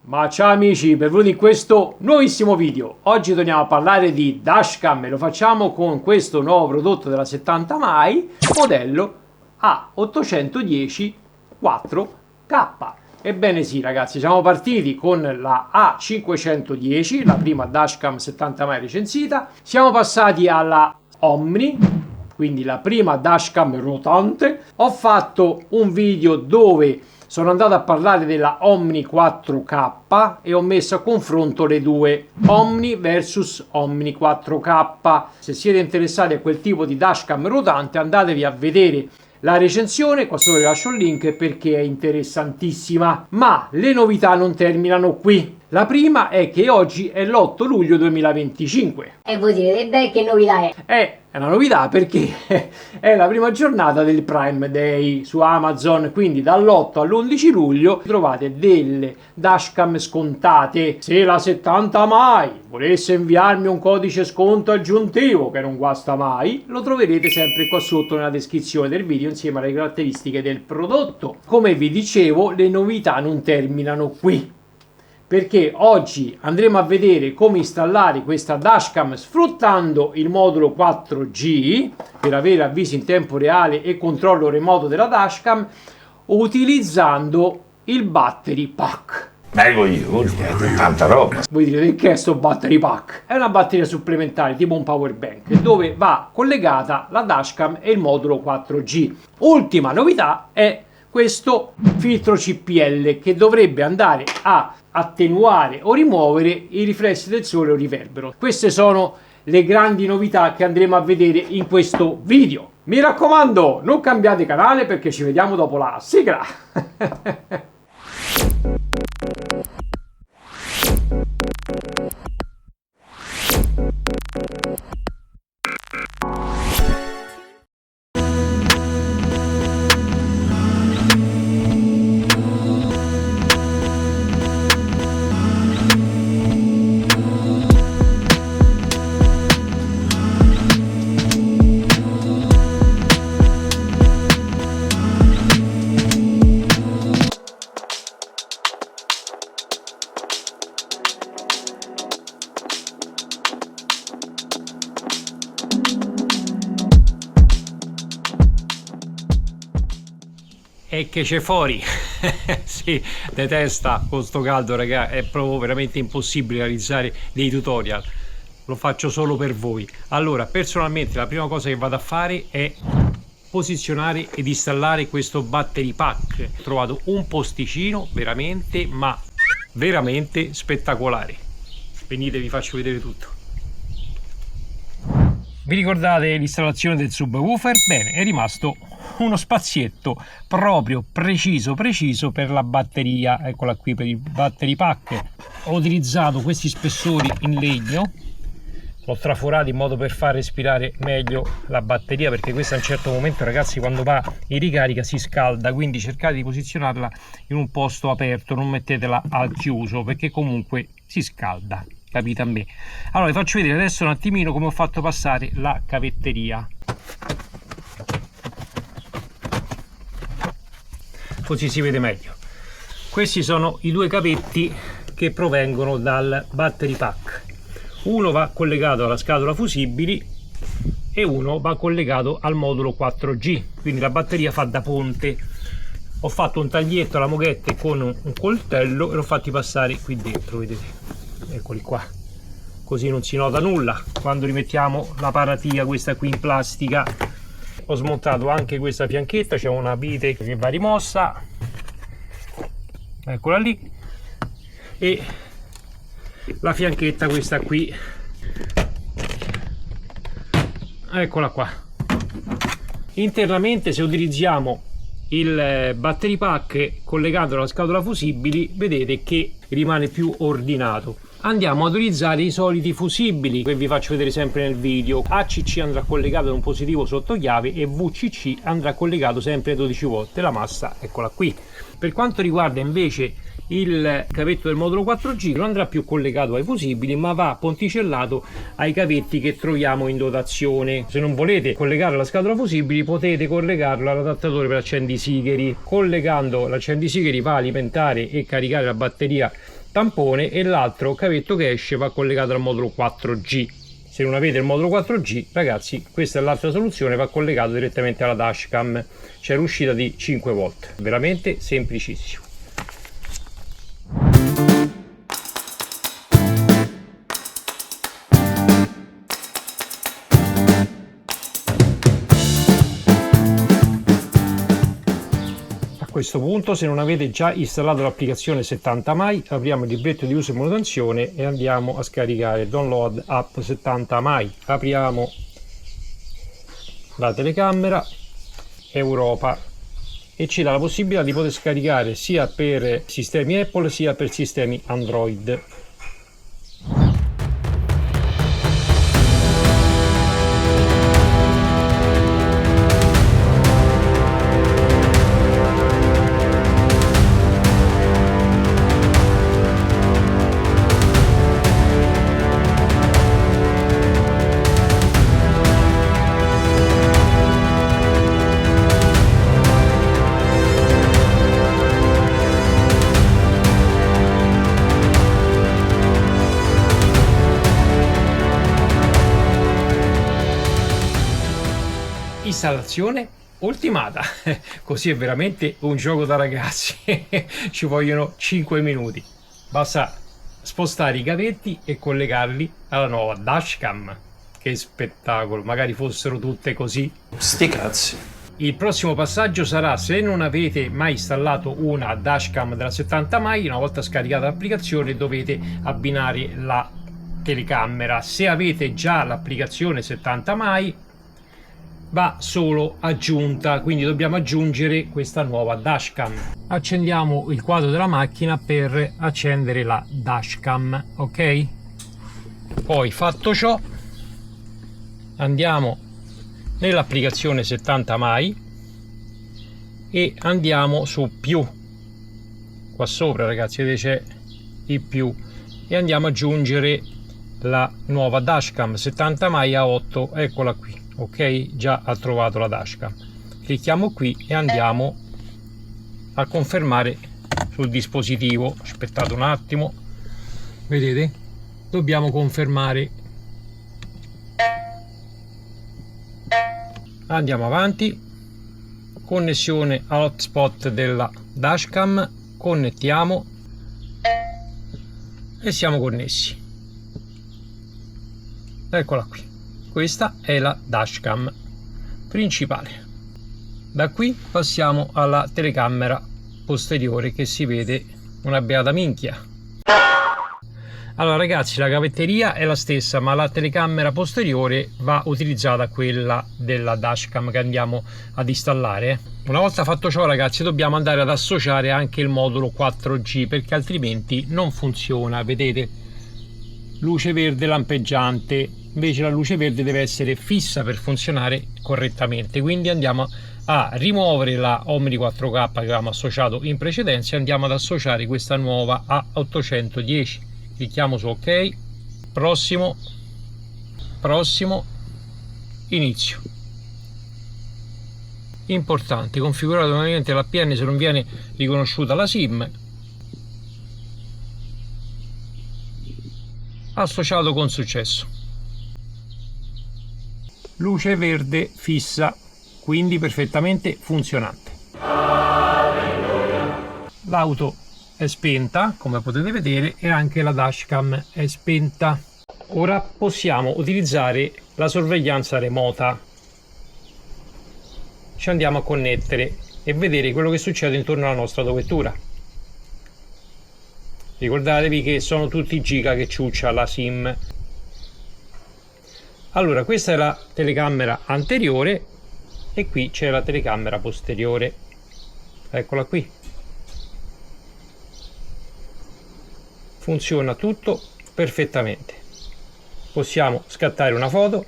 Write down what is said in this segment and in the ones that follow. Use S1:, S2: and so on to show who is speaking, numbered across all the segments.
S1: Ma ciao amici, benvenuti in questo nuovissimo video. Oggi torniamo a parlare di dashcam e lo facciamo con questo nuovo prodotto della 70 mai, modello A810 4K. Ebbene sì ragazzi, siamo partiti con la A510, la prima dashcam 70 mai recensita. Siamo passati alla Omni, quindi la prima dashcam rotante. Ho fatto un video dove sono andato a parlare della Omni 4K e ho messo a confronto le due, Omni versus Omni 4K. Se siete interessati a quel tipo di dashcam rotante, andatevi a vedere la recensione, qua sopra vi lascio il link perché è interessantissima. Ma le novità non terminano qui. La prima è che oggi è l'8 luglio 2025.
S2: E voi direte, beh, che novità è?
S1: È una novità perché è la prima giornata del Prime Day su Amazon, quindi dall'8 all'11 luglio trovate delle dashcam scontate. Se la 70 mai volesse inviarmi un codice sconto aggiuntivo che non guasta mai, lo troverete sempre qua sotto nella descrizione del video insieme alle caratteristiche del prodotto. Come vi dicevo, le novità non terminano qui, perché oggi andremo a vedere come installare questa dashcam sfruttando il modulo 4G per avere avvisi in tempo reale e controllo remoto della dashcam utilizzando il battery pack.
S3: Bello io, tanta roba.
S1: Voi direte, che è sto battery pack? È una batteria supplementare tipo un power bank dove va collegata la dashcam e il modulo 4G. Ultima novità è questo filtro CPL che dovrebbe andare a attenuare o rimuovere i riflessi del sole o riverbero. Queste sono le grandi novità che andremo a vedere in questo video. Mi raccomando, non cambiate canale perché ci vediamo dopo la sigla. E che c'è fuori? Sì, detesta con sto caldo, raga, è proprio veramente impossibile realizzare dei tutorial, lo faccio solo per voi. Allora, personalmente la prima cosa che vado a fare è posizionare ed installare questo battery pack. Ho trovato un posticino veramente, ma veramente spettacolare. Venite, vi faccio vedere tutto. Vi ricordate l'installazione del subwoofer? Bene, è rimasto uno spazietto proprio preciso per la batteria, eccola qui, per il battery pack. Ho utilizzato questi spessori in legno, l'ho traforato in modo per far respirare meglio la batteria, perché questa a un certo momento, ragazzi, quando va in ricarica si scalda, quindi cercate di posizionarla in un posto aperto, non mettetela al chiuso perché comunque si scalda, capite a me. Allora vi faccio vedere adesso un attimino come ho fatto passare la cavetteria, così si vede meglio. Questi sono i due cavetti che provengono dal battery pack. Uno va collegato alla scatola fusibili e uno va collegato al modulo 4G, quindi la batteria fa da ponte. Ho fatto un taglietto alla moquette con un coltello e l'ho fatti passare qui dentro, vedete, eccoli qua, così non si nota nulla. Quando rimettiamo la paratia, questa qui in plastica, ho smontato anche questa fianchetta, c'è una vite che va rimossa, eccola lì, e la fianchetta questa qui, eccola qua. Internamente, se utilizziamo il battery pack collegato alla scatola fusibili, vedete che rimane più ordinato. andiamo ad utilizzare i soliti fusibili che vi faccio vedere sempre nel video. ACC andrà collegato ad un positivo sotto chiave e VCC andrà collegato sempre a 12 volt. La massa eccola qui. Per quanto riguarda invece il cavetto del modulo 4G, non andrà più collegato ai fusibili, ma va ponticellato ai cavetti che troviamo in dotazione. Se non volete collegare la scatola fusibili, potete collegarlo all'adattatore per accendisigari. Collegando l'accendisigari va a alimentare e caricare la batteria tampone, e l'altro cavetto che esce va collegato al modulo 4G. Se non avete il modulo 4G, ragazzi, questa è l'altra soluzione, va collegato direttamente alla dashcam. C'è l'uscita di 5 volt, veramente semplicissimo. A questo punto, se non avete già installato l'applicazione 70 mai, apriamo il libretto di uso e manutenzione e andiamo a scaricare Download App 70 mai. Apriamo la telecamera Europa e ci dà la possibilità di poter scaricare sia per sistemi Apple sia per sistemi Android. Installazione ultimata. Così è veramente un gioco da ragazzi. Ci vogliono 5 minuti, basta spostare i cavetti e collegarli alla nuova dashcam. Che spettacolo, magari fossero tutte così.
S3: Sti cazzi.
S1: Il prossimo passaggio sarà, se non avete mai installato una dashcam della 70 mai, una volta scaricata l'applicazione dovete abbinare la telecamera. Se avete già l'applicazione 70 mai va solo aggiunta, quindi dobbiamo aggiungere questa nuova dashcam. Accendiamo il quadro della macchina per accendere la dashcam, ok? Poi, fatto ciò, andiamo nell'applicazione 70 mai e andiamo su più. Qua sopra, ragazzi, vedete c'è il più e andiamo ad aggiungere la nuova dashcam 70 mai a 8, eccola qui. Ok, già ha trovato la dashcam. Clicchiamo qui e andiamo a confermare sul dispositivo. Aspettate un attimo, vedete? Dobbiamo confermare. Andiamo avanti. Connessione all'hotspot della dashcam. Connettiamo e siamo connessi. Eccola qui. Questa è la dashcam principale. Da qui passiamo alla telecamera posteriore, che si vede una beata minchia. Allora ragazzi, la cavetteria è la stessa, ma la telecamera posteriore va utilizzata quella della dashcam che andiamo ad installare. Una volta fatto ciò, ragazzi, dobbiamo andare ad associare anche il modulo 4G, perché altrimenti non funziona. Vedete? Luce verde lampeggiante. Invece la luce verde deve essere fissa per funzionare correttamente, quindi andiamo a rimuovere la Omni 4K che avevamo associato in precedenza e andiamo ad associare questa nuova A810. Clicchiamo su ok, prossimo, inizio. Importante, configurare nuovamente l'APN se non viene riconosciuta la SIM. Associato con successo. Luce verde fissa, quindi perfettamente funzionante. L'auto è spenta, come potete vedere, e anche la dashcam è spenta. Ora possiamo utilizzare la sorveglianza remota. Ci andiamo a connettere e vedere quello che succede intorno alla nostra autovettura. Ricordatevi che sono tutti i giga che ciuccia la SIM. Allora, questa è la telecamera anteriore e qui c'è la telecamera posteriore. Eccola qui. Funziona tutto perfettamente. Possiamo scattare una foto,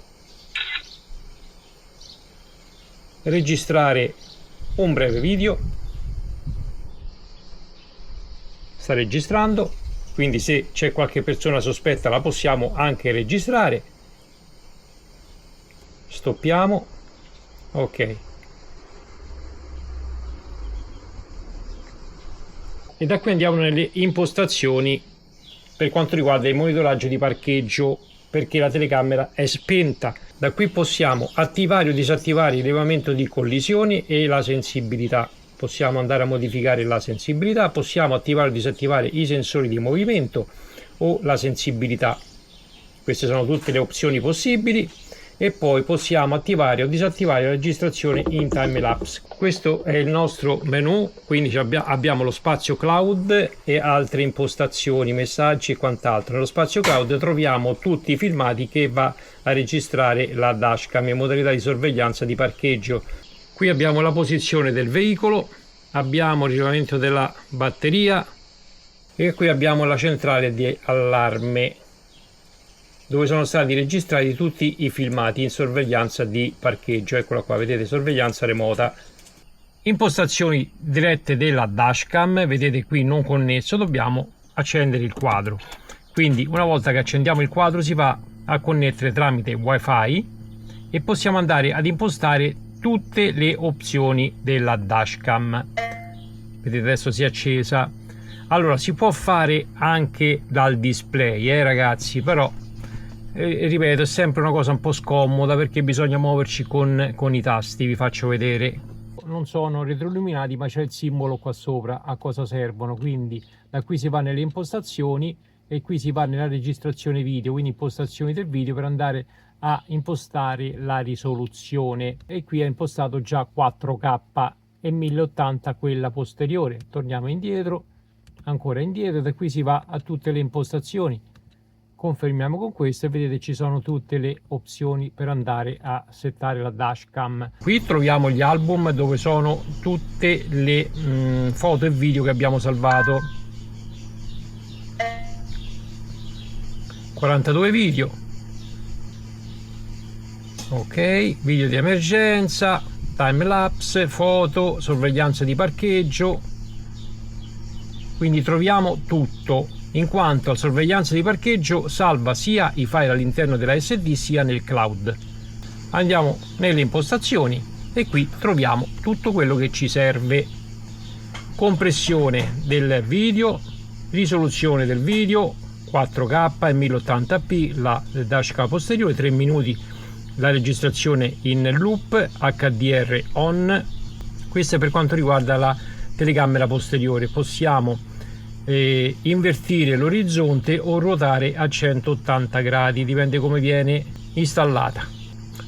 S1: registrare un breve video. Sta registrando, quindi se c'è qualche persona sospetta la possiamo anche registrare. Stoppiamo. Ok. E da qui andiamo nelle impostazioni per quanto riguarda il monitoraggio di parcheggio, perché la telecamera è spenta. Da qui possiamo attivare o disattivare il rilevamento di collisioni e la sensibilità. Possiamo andare a modificare la sensibilità, possiamo attivare o disattivare i sensori di movimento o la sensibilità. Queste sono tutte le opzioni possibili. E poi possiamo attivare o disattivare la registrazione in time lapse. Questo è il nostro menu, quindi abbiamo lo spazio cloud e altre impostazioni, messaggi e quant'altro. Nello spazio cloud troviamo tutti i filmati che va a registrare la dashcam in modalità di sorveglianza di parcheggio. Qui abbiamo la posizione del veicolo, abbiamo il rilevamento della batteria e qui abbiamo la centrale di allarme, dove sono stati registrati tutti i filmati in sorveglianza di parcheggio. Eccola qua, vedete, sorveglianza remota. Impostazioni dirette della dashcam, vedete qui non connesso, dobbiamo accendere il quadro. Quindi una volta che accendiamo il quadro si va a connettere tramite wifi e possiamo andare ad impostare tutte le opzioni della dashcam. Vedete, adesso si è accesa. Allora si può fare anche dal display, ragazzi, però ripeto, è sempre una cosa un po' scomoda perché bisogna muoverci con i tasti. Vi faccio vedere, non sono retroilluminati ma c'è il simbolo qua sopra a cosa servono. Quindi da qui si va nelle impostazioni e qui si va nella registrazione video, quindi impostazioni del video, per andare a impostare la risoluzione. E qui è impostato già 4K e 1080 quella posteriore. Torniamo indietro, ancora indietro, da qui si va a tutte le impostazioni. Confermiamo con questo e vedete ci sono tutte le opzioni per andare a settare la dashcam. Qui troviamo gli album dove sono tutte le foto e video che abbiamo salvato. 42 video. Ok, video di emergenza, time lapse, foto, sorveglianza di parcheggio. Quindi troviamo tutto, in quanto la sorveglianza di parcheggio salva sia i file all'interno della SD sia nel cloud. Andiamo nelle impostazioni e qui troviamo tutto quello che ci serve: compressione del video, risoluzione del video 4K e 1080p, la dashcam posteriore, 3 minuti la registrazione in loop, HDR on. Questo è per quanto riguarda la telecamera posteriore. Possiamo invertire l'orizzonte o ruotare a 180 gradi, dipende come viene installata.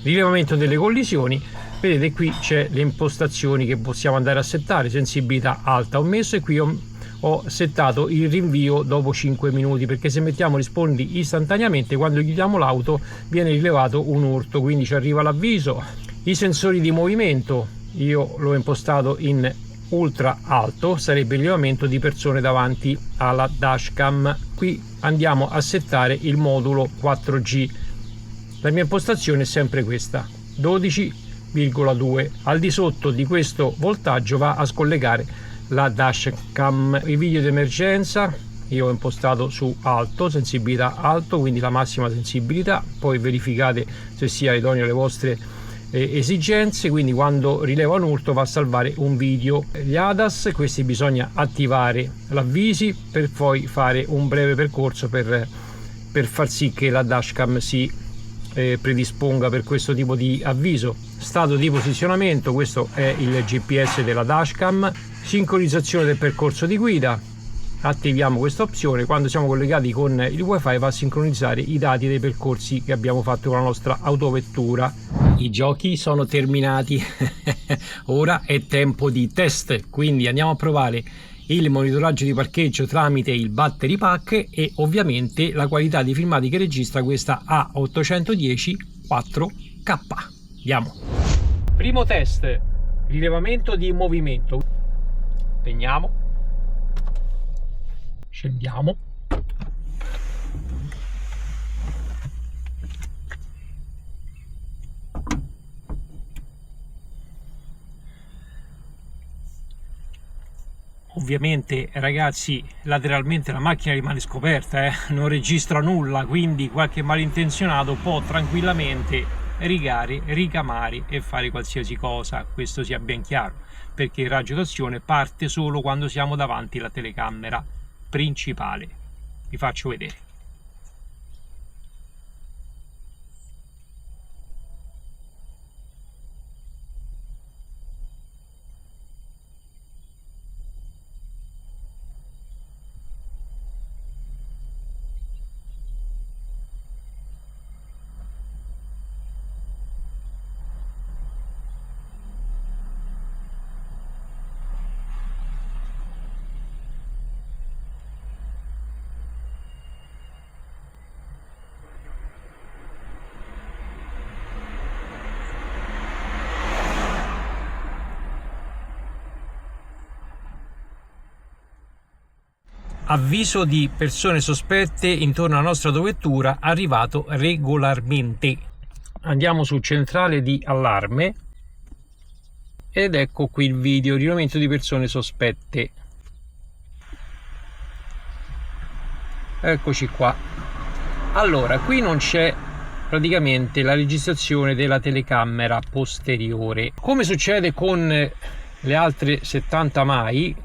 S1: Rilevamento delle collisioni, vedete qui c'è le impostazioni che possiamo andare a settare: sensibilità alta ho messo, e qui ho settato il rinvio dopo 5 minuti, perché se mettiamo rispondi istantaneamente, quando chiudiamo l'auto viene rilevato un urto, quindi ci arriva l'avviso. I sensori di movimento io l'ho impostato in ultra alto, sarebbe il rilevamento di persone davanti alla dashcam. Qui andiamo a settare il modulo 4G. La mia impostazione è sempre questa, 12,2. Al di sotto di questo voltaggio va a scollegare la dashcam. I video di emergenza io ho impostato su alto, sensibilità alto, quindi la massima sensibilità. Poi verificate se sia idoneo alle vostre esigenze, quindi quando rileva un urto va a salvare un video. Gli ADAS, questi bisogna attivare l'avvisi per poi fare un breve percorso per far sì che la dashcam si predisponga per questo tipo di avviso. Stato di posizionamento, questo è il GPS della dashcam. Sincronizzazione del percorso di guida, attiviamo questa opzione. Quando siamo collegati con il wifi va a sincronizzare i dati dei percorsi che abbiamo fatto con la nostra autovettura. I giochi sono terminati. Ora è tempo di test, quindi andiamo a provare il monitoraggio di parcheggio tramite il battery pack e ovviamente la qualità dei filmati che registra questa A810 4K. Andiamo. Primo test, rilevamento di movimento. Spegniamo, scendiamo, Ovviamente ragazzi, lateralmente la macchina rimane scoperta, non registra nulla, quindi qualche malintenzionato può tranquillamente rigare, ricamare e fare qualsiasi cosa, questo sia ben chiaro, perché il raggio d'azione parte solo quando siamo davanti alla telecamera principale. Vi faccio vedere. Avviso di persone sospette intorno alla nostra autovettura arrivato regolarmente. Andiamo su centrale di allarme ed ecco qui il video, rilevamento di persone sospette. Eccoci qua. Allora, qui non c'è praticamente la registrazione della telecamera posteriore. Come succede con le altre 70 mai,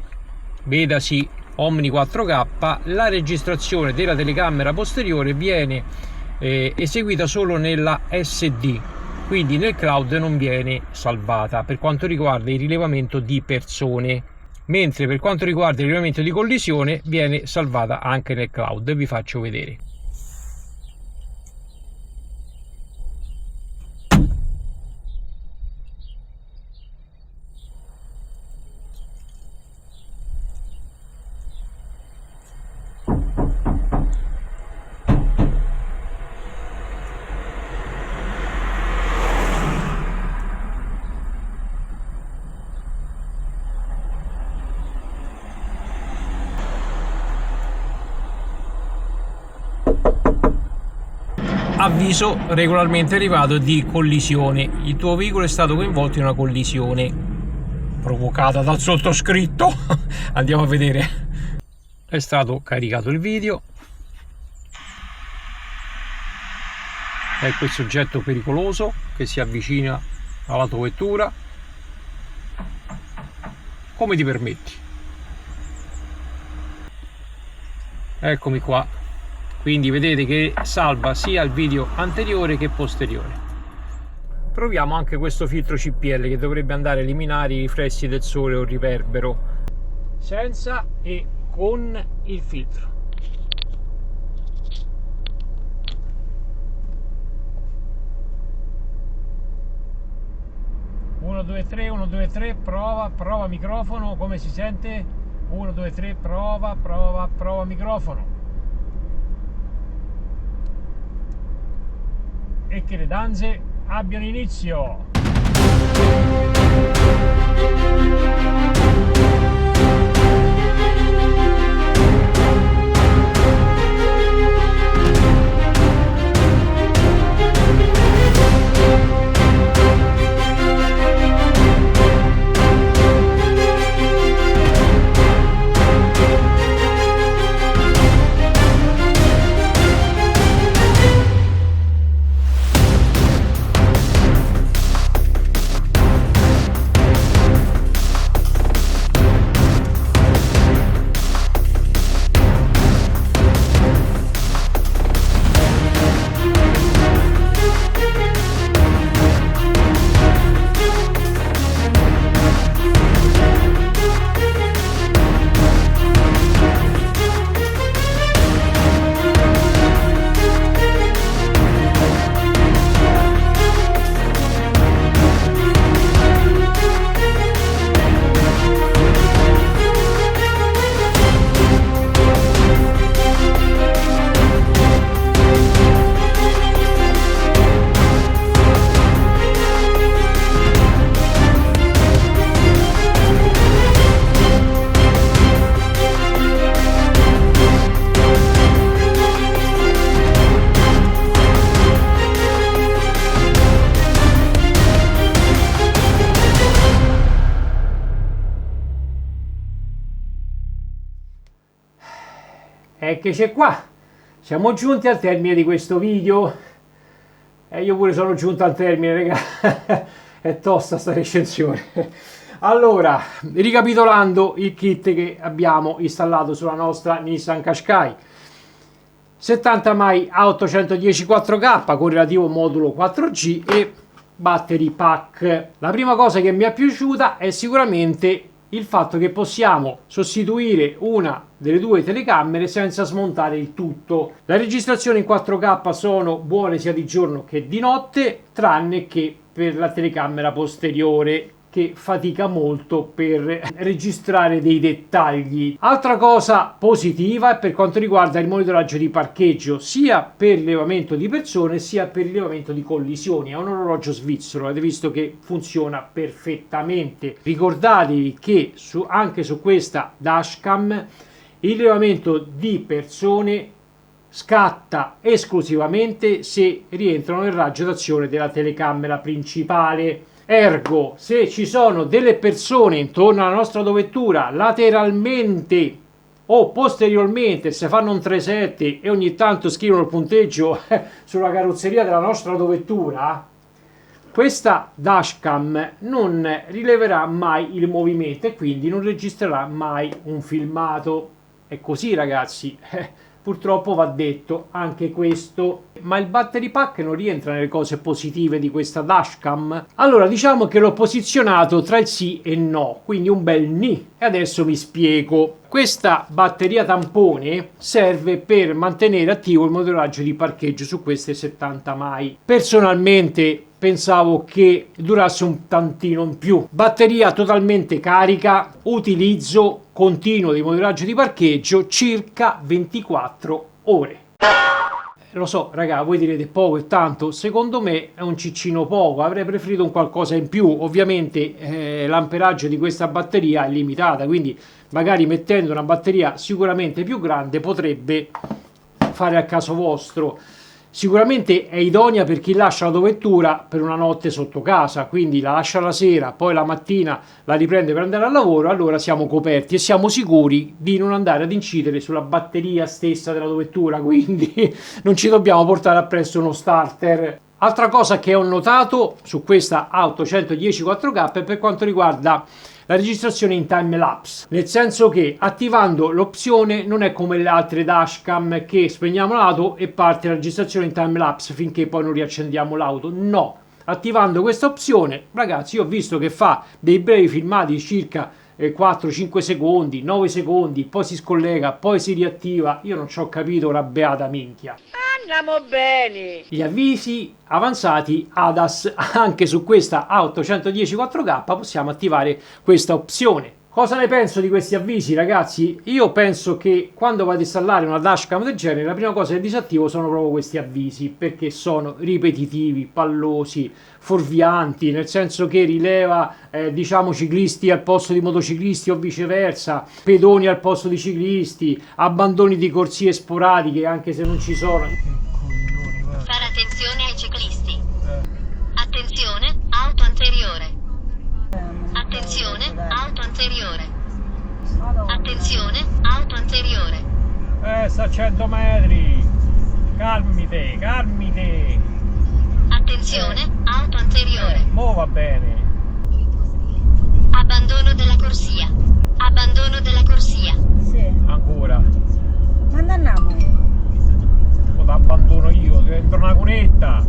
S1: vedasi Omni 4K, la registrazione della telecamera posteriore viene eseguita solo nella SD, quindi nel cloud non viene salvata per quanto riguarda il rilevamento di persone, mentre per quanto riguarda il rilevamento di collisione viene salvata anche nel cloud. Vi faccio vedere. Avviso regolarmente arrivato di collisione. Il tuo veicolo è stato coinvolto in una collisione provocata dal sottoscritto. Andiamo a vedere. È stato caricato il video. Ecco il soggetto pericoloso che si avvicina alla tua vettura. Come ti permetti? Eccomi qua. Quindi vedete che salva sia il video anteriore che posteriore. Proviamo anche questo filtro CPL che dovrebbe andare a eliminare i riflessi del sole o il riverbero, senza e con il filtro. Uno, due, tre, 1, 2, 3, prova microfono, come si sente? 1, 2, 3, prova microfono. E che le danze abbiano inizio. Eccoci qua, siamo giunti al termine di questo video e io pure sono giunto al termine, raga. È tosta sta recensione. Allora, ricapitolando il kit che abbiamo installato sulla nostra Nissan Qashqai, 70 mai A810 4K con relativo modulo 4G e battery pack. La prima cosa che mi è piaciuta è sicuramente il fatto che possiamo sostituire una delle due telecamere senza smontare il tutto. La registrazione in 4K sono buone sia di giorno che di notte, tranne che per la telecamera posteriore, che fatica molto per registrare dei dettagli. Altra cosa positiva è per quanto riguarda il monitoraggio di parcheggio, sia per il rilevamento di persone sia per il rilevamento di collisioni. È un orologio svizzero, avete visto che funziona perfettamente. Ricordatevi che anche su questa dashcam il rilevamento di persone scatta esclusivamente se rientrano nel raggio d'azione della telecamera principale. Ergo, se ci sono delle persone intorno alla nostra autovettura lateralmente o posteriormente, se fanno un 3.7 e ogni tanto scrivono il punteggio sulla carrozzeria della nostra autovettura, questa dashcam non rileverà mai il movimento e quindi non registrerà mai un filmato. È così, ragazzi. Purtroppo va detto anche questo, ma il battery pack non rientra nelle cose positive di questa dashcam. Allora, diciamo che l'ho posizionato tra il sì e il no, quindi un bel ni. E adesso mi spiego. Questa batteria tampone serve per mantenere attivo il monitoraggio di parcheggio su queste 70 mai. Personalmente pensavo che durasse un tantino in più. Batteria totalmente carica, utilizzo continuo di monitoraggio di parcheggio circa 24 ore. Lo so, raga, voi direte poco e tanto, secondo me è un ciccino poco, avrei preferito un qualcosa in più. Ovviamente l'amperaggio di questa batteria è limitata, quindi magari mettendo una batteria sicuramente più grande potrebbe fare al caso vostro. Sicuramente è idonea per chi lascia l'autovettura per una notte sotto casa, quindi la lascia la sera, poi la mattina la riprende per andare al lavoro, allora siamo coperti e siamo sicuri di non andare ad incidere sulla batteria stessa dell'autovettura, quindi non ci dobbiamo portare appresso uno starter. Altra cosa che ho notato su questa A810 4K è per quanto riguarda la registrazione in time lapse, nel senso che attivando l'opzione non è come le altre dashcam che spegniamo l'auto e parte la registrazione in time lapse finché poi non riaccendiamo l'auto. No, attivando questa opzione, ragazzi, io ho visto che fa dei brevi filmati di circa 4-5 secondi, 9 secondi, poi si scollega, poi si riattiva. Io non ci ho capito una beata minchia.
S4: Andiamo bene!
S1: Gli avvisi avanzati ADAS, anche su questa A810 4K possiamo attivare questa opzione. Cosa ne penso di questi avvisi, ragazzi? Io penso che quando vado a installare una dashcam del genere la prima cosa che disattivo sono proprio questi avvisi, perché sono ripetitivi, pallosi, fuorvianti, nel senso che rileva diciamo ciclisti al posto di motociclisti o viceversa, pedoni al posto di ciclisti, abbandoni di corsie sporadiche anche se non ci sono.
S5: Fare attenzione ai ciclisti. Attenzione, auto anteriore. Attenzione, auto anteriore. Attenzione, auto anteriore.
S1: Sta a 100 metri. Calmite, calmite.
S5: Attenzione, auto anteriore.
S1: Mo va bene.
S5: Abbandono della corsia. Abbandono della corsia.
S4: Sì.
S1: Ancora.
S4: Quando andiamo?
S1: Lo abbandono io, dentro una cunetta.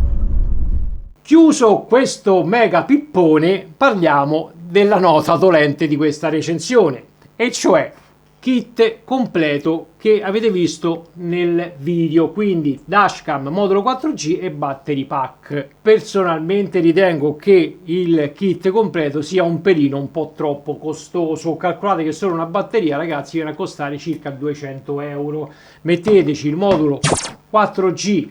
S1: Chiuso questo mega pippone, parliamo della nota dolente di questa recensione, e cioè kit completo che avete visto nel video, quindi dashcam, modulo 4G e battery pack. Personalmente ritengo che il kit completo sia un pelino un po' troppo costoso. Calcolate che solo una batteria, ragazzi, viene a costare circa 200 euro. Metteteci il modulo 4G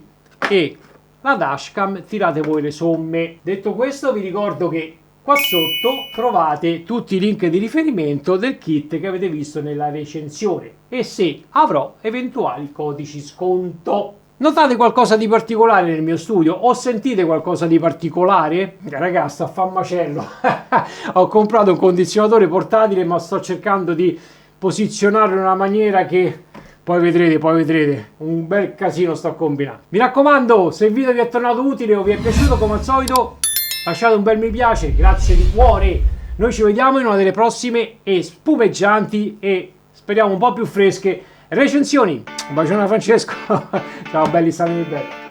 S1: e la dashcam, tirate voi le somme. Detto questo, vi ricordo che qua sotto trovate tutti i link di riferimento del kit che avete visto nella recensione e se avrò eventuali codici sconto. Notate qualcosa di particolare nel mio studio? O sentite qualcosa di particolare? Ragazzi, sta a fa macello. Ho comprato un condizionatore portatile, ma sto cercando di posizionarlo in una maniera che Poi vedrete, un bel casino sto combinando. Mi raccomando, se il video vi è tornato utile o vi è piaciuto, come al solito, lasciate un bel mi piace, grazie di cuore. Noi ci vediamo in una delle prossime e spumeggianti e speriamo un po' più fresche recensioni. Un bacione a Francesco. Ciao belli, state bene.